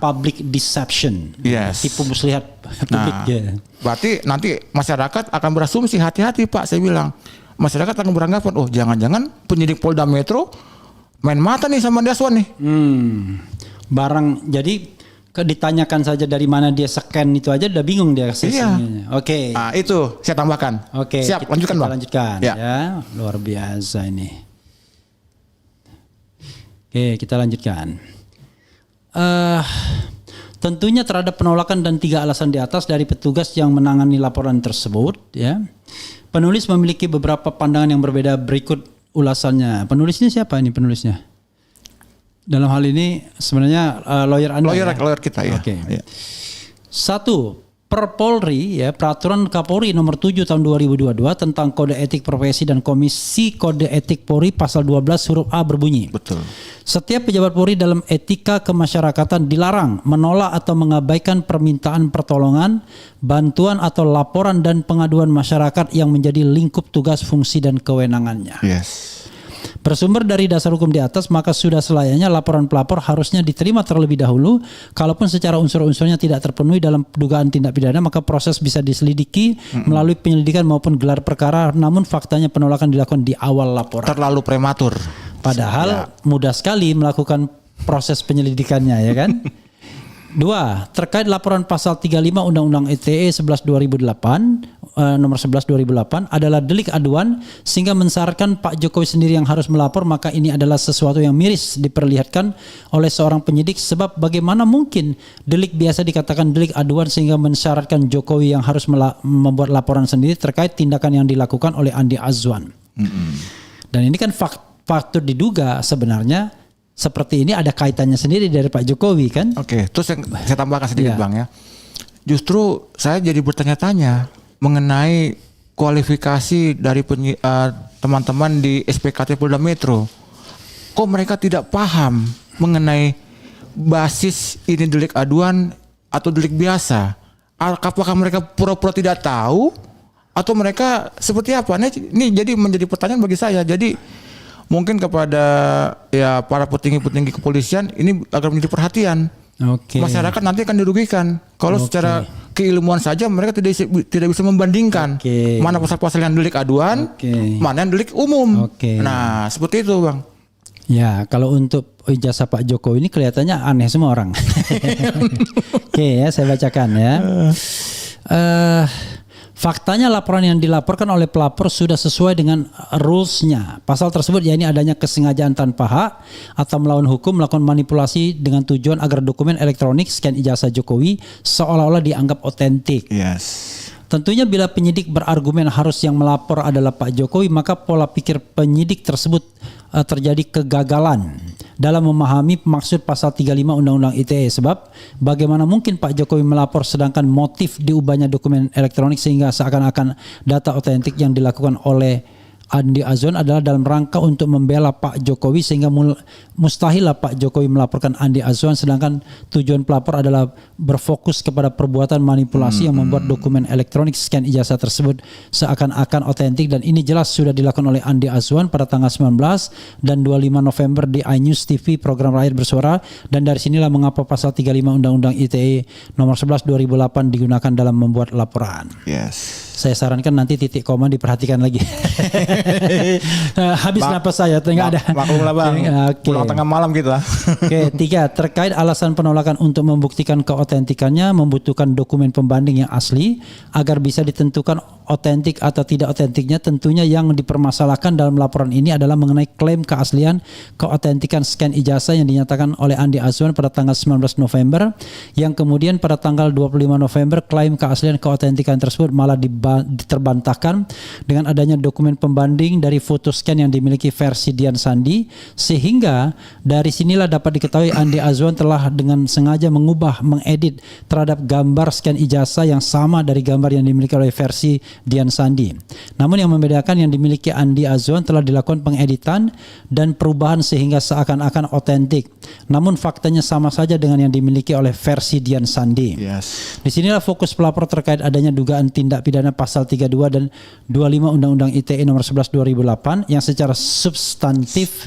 public deception. Tipu muslihat publik. Berarti nanti masyarakat akan berasumsi, hati-hati Pak, saya bilang. Masyarakat akan beranggapan, oh jangan-jangan penyidik Polda Metro main mata nih sama Andi Aswan nih. Jadi ditanyakan saja dari mana dia scan itu aja udah bingung dia. Itu saya tambahkan. Siap, lanjutkan Bang. Lanjutkan ya. Luar biasa ini. Kita lanjutkan. Tentunya terhadap penolakan dan 3 alasan di atas dari petugas yang menangani laporan tersebut, ya, penulis memiliki beberapa pandangan yang berbeda berikut ulasannya. Penulisnya siapa ini penulisnya? Dalam hal ini sebenarnya lawyer Anda. Lawyer kita ya. Oke. Ya. 1. Perpolri ya, Peraturan Kapolri nomor 7 tahun 2022 tentang Kode Etik Profesi dan Komisi Kode Etik Polri pasal 12 huruf A berbunyi. Betul. Setiap pejabat Polri dalam etika kemasyarakatan dilarang menolak atau mengabaikan permintaan pertolongan, bantuan atau laporan dan pengaduan masyarakat yang menjadi lingkup tugas, fungsi dan kewenangannya. Yes. Bersumber dari dasar hukum di atas, maka sudah selayaknya laporan pelapor harusnya diterima terlebih dahulu. Kalaupun secara unsur-unsurnya tidak terpenuhi dalam dugaan tindak pidana, maka proses bisa diselidiki melalui penyelidikan maupun gelar perkara. Namun faktanya penolakan dilakukan di awal laporan. Terlalu prematur. Padahal mudah sekali melakukan proses penyelidikannya, ya kan? 2. Terkait laporan pasal 35 Undang-Undang ITE 11/2008 nomor 11/2008 adalah delik aduan sehingga mensyaratkan Pak Jokowi sendiri yang harus melapor, maka ini adalah sesuatu yang miris diperlihatkan oleh seorang penyidik, sebab bagaimana mungkin delik biasa dikatakan delik aduan sehingga mensyaratkan Jokowi yang harus membuat laporan sendiri terkait tindakan yang dilakukan oleh Andi Azwan. Dan ini kan faktor diduga sebenarnya seperti ini ada kaitannya sendiri dari Pak Jokowi kan? Oke, terus saya tambahkan sedikit Iya. Bang ya. Justru saya jadi bertanya-tanya mengenai kualifikasi dari teman-teman di SPKT Polda Metro. Kok mereka tidak paham mengenai basis ini delik aduan atau delik biasa? Apakah mereka pura-pura tidak tahu atau mereka seperti apa? Ini jadi menjadi pertanyaan bagi saya. Jadi mungkin kepada ya para petinggi-petinggi kepolisian ini agar menjadi perhatian. Oke. Masyarakat nanti akan dirugikan kalau secara keilmuan saja mereka tidak bisa membandingkan mana pasal-pasal yang delik aduan, mana yang delik umum. Nah, seperti itu, Bang. Ya, kalau untuk ijazah Pak Jokowi ini kelihatannya aneh semua orang. Oke, ya saya bacakan ya. Faktanya laporan yang dilaporkan oleh pelapor sudah sesuai dengan rules-nya. Pasal tersebut yakni adanya kesengajaan tanpa hak atau melawan hukum melakukan manipulasi dengan tujuan agar dokumen elektronik scan ijazah Jokowi seolah-olah dianggap otentik. Yes. Tentunya bila penyidik berargumen harus yang melapor adalah Pak Jokowi, maka pola pikir penyidik tersebut terjadi kegagalan dalam memahami maksud pasal 35 Undang-Undang ITE, sebab bagaimana mungkin Pak Jokowi melapor sedangkan motif diubahnya dokumen elektronik sehingga seakan-akan data otentik yang dilakukan oleh Andi Azwan adalah dalam rangka untuk membela Pak Jokowi, sehingga mustahil Pak Jokowi melaporkan Andi Azwan sedangkan tujuan pelapor adalah berfokus kepada perbuatan manipulasi yang membuat dokumen elektronik scan ijazah tersebut seakan-akan otentik, dan ini jelas sudah dilakukan oleh Andi Azwan pada tanggal 19 dan 25 November di iNews TV program Rakyat Bersuara, dan dari sinilah mengapa pasal 35 Undang-Undang ITE nomor 11 2008 digunakan dalam membuat laporan. Yes. Saya sarankan nanti titik koma diperhatikan lagi. Habis napas saya, nggak ada. Maklumlah Bang. Pulang tengah malam kita. Oke, 3. Terkait alasan penolakan untuk membuktikan keotentikannya membutuhkan dokumen pembanding yang asli agar bisa ditentukan otentik atau tidak otentiknya. Tentunya yang dipermasalahkan dalam laporan ini adalah mengenai klaim keaslian keotentikan scan ijazah yang dinyatakan oleh Andi Azwan pada tanggal 19 November, yang kemudian pada tanggal 25 November klaim keaslian keotentikan tersebut malah diterbantahkan dengan adanya dokumen pembanding dari foto scan yang dimiliki versi Dian Sandi, sehingga dari sinilah dapat diketahui Andi Azwan telah dengan sengaja mengedit terhadap gambar scan ijazah yang sama dari gambar yang dimiliki oleh versi Dian Sandi. Namun yang membedakan yang dimiliki Andi Azwan telah dilakukan pengeditan dan perubahan sehingga seakan-akan otentik. Namun faktanya sama saja dengan yang dimiliki oleh versi Dian Sandi. Yes. Disinilah fokus pelapor terkait adanya dugaan tindak pidana pasal 32 dan 25 Undang-Undang ITE nomor 11 2008 yang secara substantif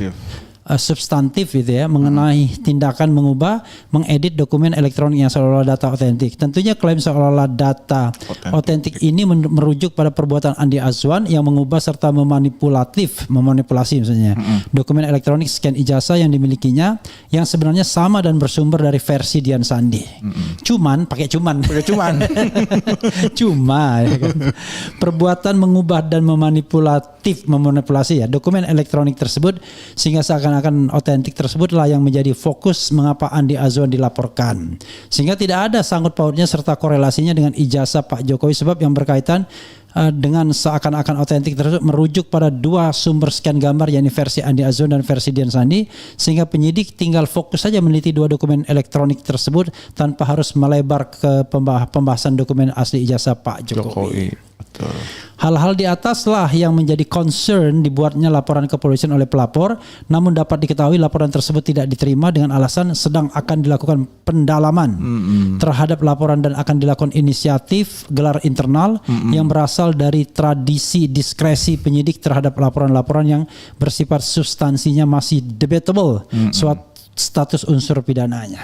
gitu ya, mengenai tindakan mengubah, mengedit dokumen elektronik yang seolah-olah data otentik. Tentunya klaim seolah-olah data otentik ini merujuk pada perbuatan Andi Azwan yang mengubah serta memanipulasi misalnya dokumen elektronik scan ijazah yang dimilikinya yang sebenarnya sama dan bersumber dari versi Dian Sandi. Cuman cuma ya kan? Perbuatan mengubah dan memanipulasi ya dokumen elektronik tersebut sehingga seakan-akan otentik tersebutlah yang menjadi fokus mengapa Andi Azwan dilaporkan, sehingga tidak ada sangkut pautnya serta korelasinya dengan ijazah Pak Jokowi, sebab yang berkaitan dengan seakan-akan otentik tersebut merujuk pada dua sumber scan gambar, yakni versi Andi Azwan dan versi Dian Sandi, sehingga penyidik tinggal fokus saja meneliti dua dokumen elektronik tersebut tanpa harus melebar ke pembahasan dokumen asli ijazah Pak Jokowi. Betul. Hal-hal di ataslah yang menjadi concern dibuatnya laporan kepolisian oleh pelapor, namun dapat diketahui laporan tersebut tidak diterima dengan alasan sedang akan dilakukan pendalaman terhadap laporan dan akan dilakukan inisiatif gelar internal yang berasal dari tradisi diskresi penyidik terhadap laporan-laporan yang bersifat substansinya masih debatable suatu status unsur pidananya.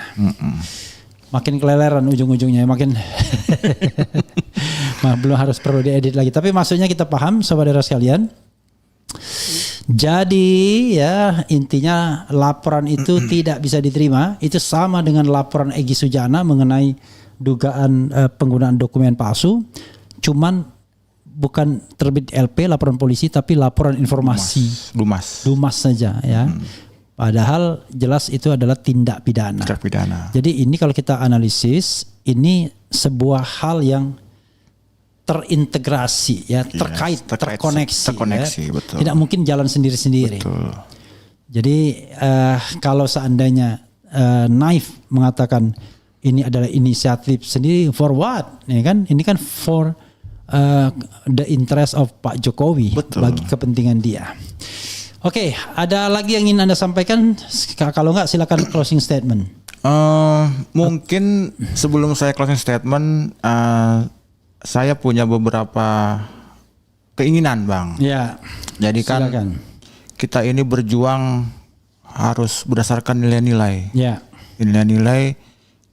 Makin keleleran ujung-ujungnya, makin belum harus perlu diedit lagi. Tapi maksudnya kita paham, saudara sekalian. Jadi ya intinya laporan itu tidak bisa diterima. Itu sama dengan laporan Egy Sujana mengenai dugaan penggunaan dokumen palsu. Cuman bukan terbit LP laporan polisi, tapi laporan informasi. Dumas saja ya. Padahal jelas itu adalah tindak pidana. Jadi ini kalau kita analisis, ini sebuah hal yang terintegrasi ya, terkoneksi ya. Betul. Tidak mungkin jalan sendiri-sendiri. Betul. Jadi kalau seandainya Naif mengatakan ini adalah inisiatif sendiri, for what? Ini kan for the interest of Pak Jokowi. Betul. Bagi kepentingan dia. Oke, ada lagi yang ingin Anda sampaikan? Kalau enggak silakan closing statement. Mungkin sebelum saya closing statement, saya punya beberapa keinginan, Bang. Ya. Jadi kan silakan. Kita ini berjuang harus berdasarkan nilai-nilai. Ya. Nilai-nilai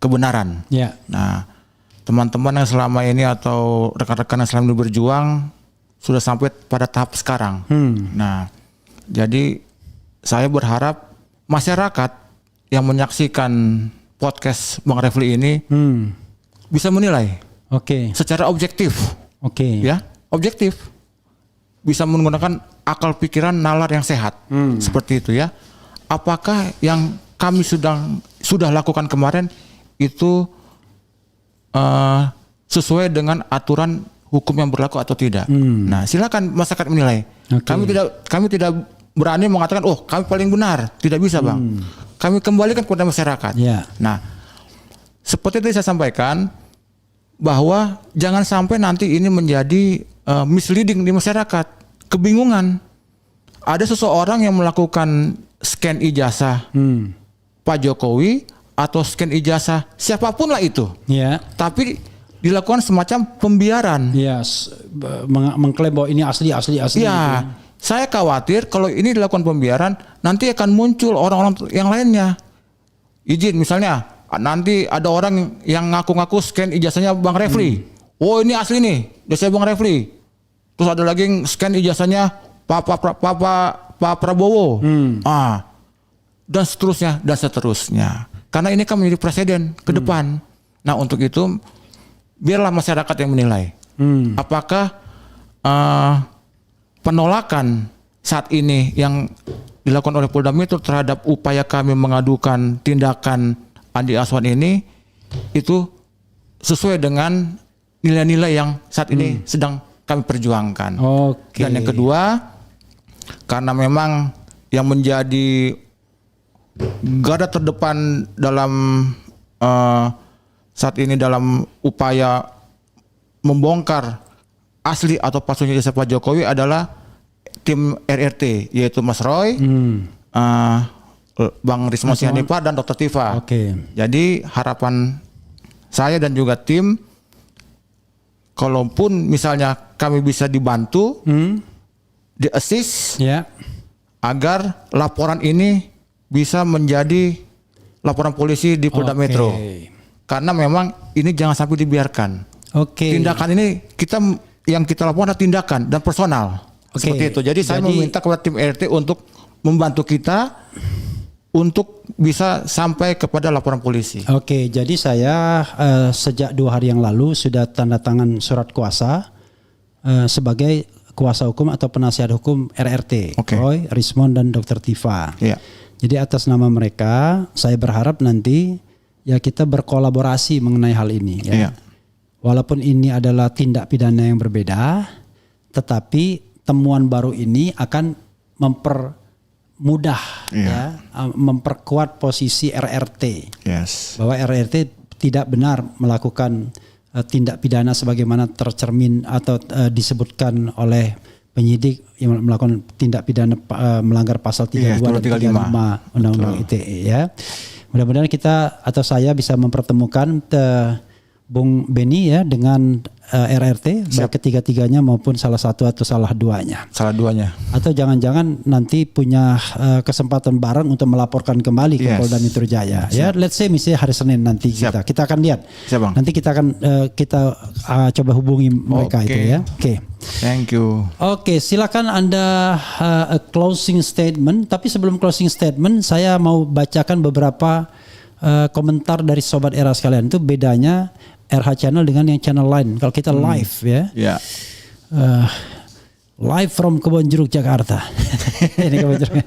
kebenaran. Ya. Nah, teman-teman yang selama ini atau rekan-rekan yang selama ini berjuang sudah sampai pada tahap sekarang. Nah, jadi saya berharap masyarakat yang menyaksikan podcast Bang Refli ini bisa menilai secara objektif. Ya, objektif. Bisa menggunakan akal pikiran nalar yang sehat. Seperti itu ya. Apakah yang kami sudah lakukan kemarin itu sesuai dengan aturan hukum yang berlaku atau tidak? Nah, silakan masyarakat menilai. Kami tidak berani mengatakan, oh kami paling benar. Tidak bisa, Bang. Kami kembalikan kepada masyarakat. Nah, seperti itu saya sampaikan bahwa jangan sampai nanti ini menjadi misleading di masyarakat, kebingungan. Ada seseorang yang melakukan scan ijazah Pak Jokowi atau scan ijazah siapapun lah itu, tapi dilakukan semacam pembiaran. Mengklaim bahwa ini asli. Ya, saya khawatir kalau ini dilakukan pembiaran, nanti akan muncul orang-orang yang lainnya. Izin misalnya, nanti ada orang yang ngaku-ngaku scan ijazahnya Bang Refli. Oh ini asli nih, ijazah Bang Refli. Terus ada lagi yang scan ijazahnya Pak Prabowo. Dan seterusnya. Karena ini kan menjadi presiden ke depan. Nah untuk itu, biarlah masyarakat yang menilai. Apakah penolakan saat ini yang dilakukan oleh Polda Metro terhadap upaya kami mengadukan tindakan Andi Azwan ini itu sesuai dengan nilai-nilai yang saat ini sedang kami perjuangkan. Dan yang kedua, karena memang yang menjadi garda terdepan dalam saat ini dalam upaya membongkar asli atau palsunya ijazah Pak Jokowi adalah tim RRT, yaitu Mas Roy, Bang Risma Sihanipar dan Dr. Tifa. Jadi harapan saya dan juga tim, kalaupun misalnya kami bisa dibantu, di-assist, agar laporan ini bisa menjadi laporan polisi di Polda Metro. Karena memang ini jangan sampai dibiarkan. Tindakan ini yang kita lakukan adalah tindakan dan personal. Seperti itu. Jadi saya meminta kepada tim RT untuk membantu kita untuk bisa sampai kepada laporan polisi. Jadi saya sejak 2 hari yang lalu sudah tanda tangan surat kuasa sebagai kuasa hukum atau penasihat hukum RRT, Roy, Rismond dan Dr. Tifa. Jadi atas nama mereka saya berharap nanti ya kita berkolaborasi mengenai hal ini. Walaupun ini adalah tindak pidana yang berbeda, tetapi temuan baru ini akan mempermudah ya, memperkuat posisi RRT. Yes. Bahwa RRT tidak benar melakukan tindak pidana sebagaimana tercermin atau disebutkan oleh penyidik yang melakukan tindak pidana melanggar pasal 32 dan 35 Undang-Undang ITE ya. Mudah-mudahan kita atau saya bisa mempertemukan Bung Beni ya dengan RRT baik ketiga-tiganya maupun salah satu atau salah duanya. Salah duanya. Atau jangan-jangan nanti punya kesempatan bareng untuk melaporkan kembali ke Polda Metro Jaya. Ya, let's say misalnya hari Senin nanti kita akan lihat. Bang. Nanti kita akan coba hubungi mereka itu ya. Oke. Thank you. Oke, silakan Anda a closing statement. Tapi sebelum closing statement, saya mau bacakan beberapa komentar dari Sobat Era sekalian. Itu bedanya RH Channel dengan yang channel lain. Kalau kita live ya. Yeah. Live from Kebonjeruk Jakarta. Ini Kebonjeruk.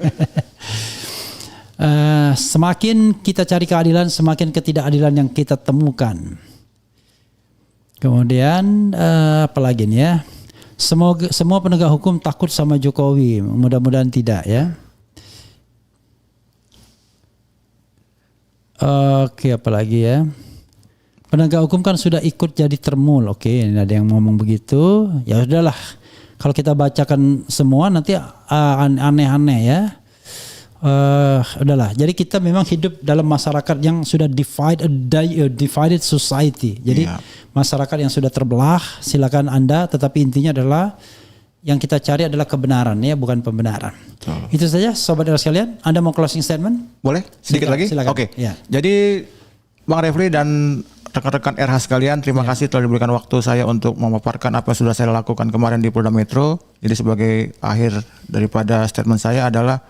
Semakin kita cari keadilan, semakin ketidakadilan yang kita temukan. Kemudian apalagi nih ya? Semua penegak hukum takut sama Jokowi. Mudah-mudahan tidak ya. Oke, apalagi ya? Penegak hukum kan sudah ikut jadi termul. Oke, ini ada yang ngomong begitu. Ya udahlah. Kalau kita bacakan semua nanti aneh-aneh ya. Udahlah. Jadi kita memang hidup dalam masyarakat yang sudah divided society. Jadi masyarakat yang sudah terbelah. Silakan Anda. Tetapi intinya adalah yang kita cari adalah kebenaran ya, bukan pembenaran. Itu saja, Sobat Era sekalian. Anda mau closing statement? Boleh? Sedikit lagi? Silakan. Oke. Ya. Jadi Bang Refli dan rekan-rekan RH sekalian, terima kasih telah diberikan waktu saya untuk memaparkan apa yang sudah saya lakukan kemarin di Polda Metro. Jadi sebagai akhir daripada statement saya adalah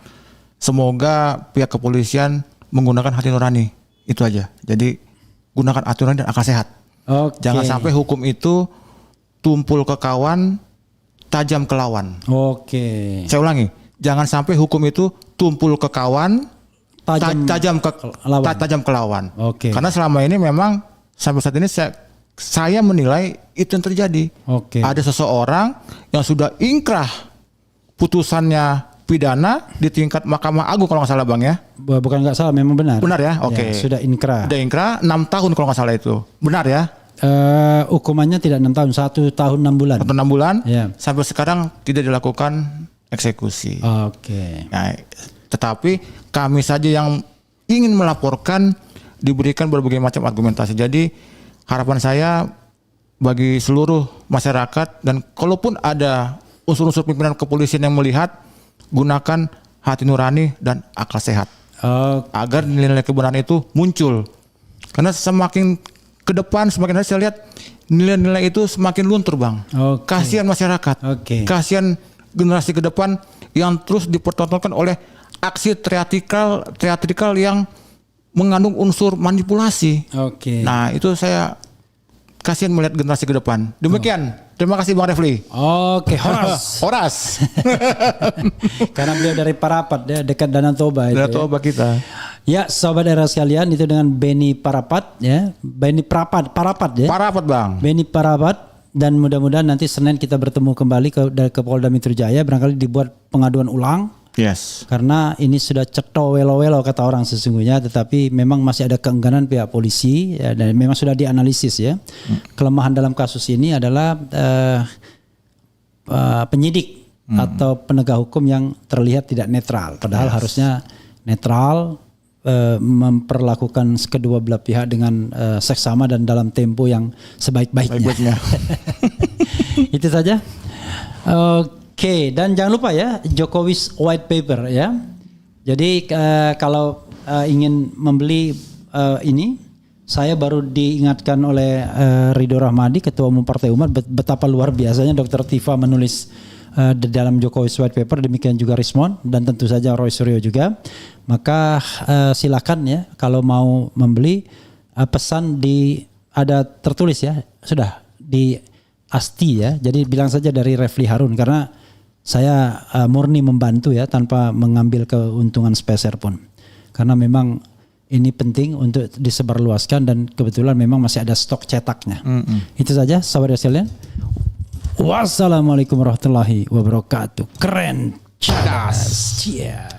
semoga pihak kepolisian menggunakan hati nurani. Itu aja. Jadi gunakan hati nurani dan akal sehat. Jangan sampai hukum itu tumpul ke kawan, tajam ke lawan. Saya ulangi. Jangan sampai hukum itu tumpul ke kawan, tajam ke lawan. Karena selama ini memang sampai saat ini saya menilai itu yang terjadi. Ada seseorang yang sudah ingkrah putusannya pidana di tingkat Mahkamah Agung kalau nggak salah Bang ya. Bukan nggak salah, memang benar. Benar ya? Oke. Ya, sudah inkrah. Sudah inkrah 6 tahun kalau nggak salah itu. Benar ya? Hukumannya tidak 6 tahun, 1 tahun 6 bulan. 1 6 bulan. Ya. Sampai sekarang tidak dilakukan eksekusi. Nah, tetapi kami saja yang ingin melaporkan diberikan berbagai macam argumentasi. Jadi harapan saya bagi seluruh masyarakat dan kalaupun ada unsur-unsur pimpinan kepolisian yang melihat, gunakan hati nurani dan akal sehat agar nilai-nilai kebenaran itu muncul. Karena semakin ke depan semakin hari saya lihat nilai-nilai itu semakin luntur Bang. Kasihan masyarakat, kasihan generasi ke depan yang terus dipertontonkan oleh aksi teatrikal yang mengandung unsur manipulasi. Nah itu saya kasihan melihat generasi ke depan. Demikian. Terima kasih Bang Refli. Horas. Karena beliau dari Parapat ya, dekat Danau Toba itu. Danau Toba kita. Ya, Sobat Era sekalian, itu dengan Beni Parapat ya. Beni Parapat ya. Parapat Bang. Beni Parapat, dan mudah-mudahan nanti Senin kita bertemu kembali ke Polda Metro Jaya, barangkali dibuat pengaduan ulang. Yes. Karena ini sudah ceto welo-welo kata orang sesungguhnya, tetapi memang masih ada keengganan pihak polisi ya, dan memang sudah dianalisis ya. Kelemahan dalam kasus ini adalah penyidik atau penegak hukum yang terlihat tidak netral, padahal harusnya netral, memperlakukan kedua belah pihak dengan seksama dan dalam tempo yang sebaik-baiknya. Itu saja. Oke, dan jangan lupa ya, Jokowi's White Paper ya. Jadi kalau ingin membeli ini, saya baru diingatkan oleh Ridho Rahmadi, Ketua Umum Partai Umat, betapa luar biasanya Dr. Tifa menulis di dalam Jokowi's White Paper, demikian juga Rismon dan tentu saja Roy Suryo juga. Maka silakan ya, kalau mau membeli, pesan ada tertulis ya, sudah di Asti ya. Jadi bilang saja dari Refli Harun, karena saya murni membantu ya, tanpa mengambil keuntungan speser pun. Karena memang ini penting untuk disebarluaskan dan kebetulan memang masih ada stok cetaknya. Itu saja Sobat sekalian. Wassalamualaikum warahmatullahi wabarakatuh. Keren. Cerdas. Cheers.